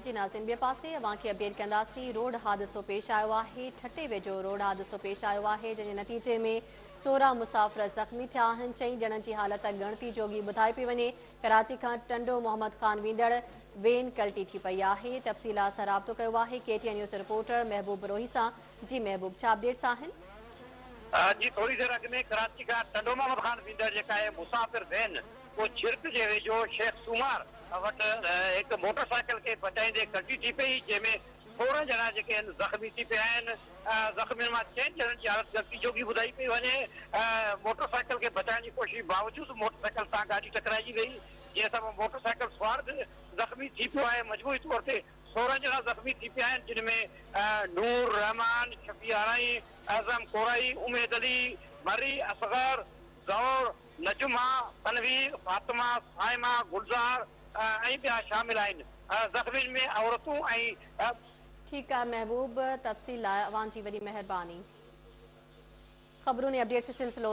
जी नाज़रीन, ॿिए पासे अवां खे अपडेट कंदासीं। रोड हादिसो पेश आयो आहे। ठटे वेझो रोड हादिसो पेश आयो आहे, जंहिंजे नतीजे में 16 मुसाफ़िर ज़ख़्मी थिया आहिनि। 4 ॼणनि जी हालत ॻणती जोगी ॿुधाई पई वञे। कराची खां टंडो मोहम्मद ख़ान वेंदड़ वेन क़लटी थी पई आहे। तफ़सीलात सां राब्तो कयो आहे KTN न्यूज़ रिपोर्टर महबूब रोही सां। जी महबूब, छा अपडेट्स आहिनि? जी थोड़ी देर अॻु में कराची खां टंडो मोहम्मद ख़ान वेंदड़ जेका आहे मुसाफ़िर वैन वो छिरक जे वेझो शेख सूमार वटि हिकु मोटर साइकिल खे बचाईंदे क़लटी थी पई, जंहिंमें 16 ॼणा जेके आहिनि ज़ख़्मी थी पिया आहिनि। ज़ख़्मियुनि मां 4 ॼणनि जी हालत ॻणती जोगी ॿुधाई पई वञे। मोटर साइकिल खे बचाइण जी कोशिश बावजूदि मोटर साइकिल सां गाॾी टकराइजी वई, जंहिं सां मोटर साइकिल सवार ज़ख़्मी थी पियो आहे। मजबूरी तौर ते 16 ॼणा ज़ख़्मी थी पिया आहिनि, जिन में नूर रहमान, शफी आराई, आज़म कोराई, उमेद अली, मरी, असगर, ज़ौर, नजुमा, तनवीर, फातिमा, साइमा, गुलज़ार ऐं ॿिया शामिल आहिनि। ज़ख़्मियुनि में औरतूं ऐं ठीकु आहे महबूब, तफ़सील लाइ अवां जी वॾी महिरबानी। ख़बरुनि अपडेट्स जो सिलसिलो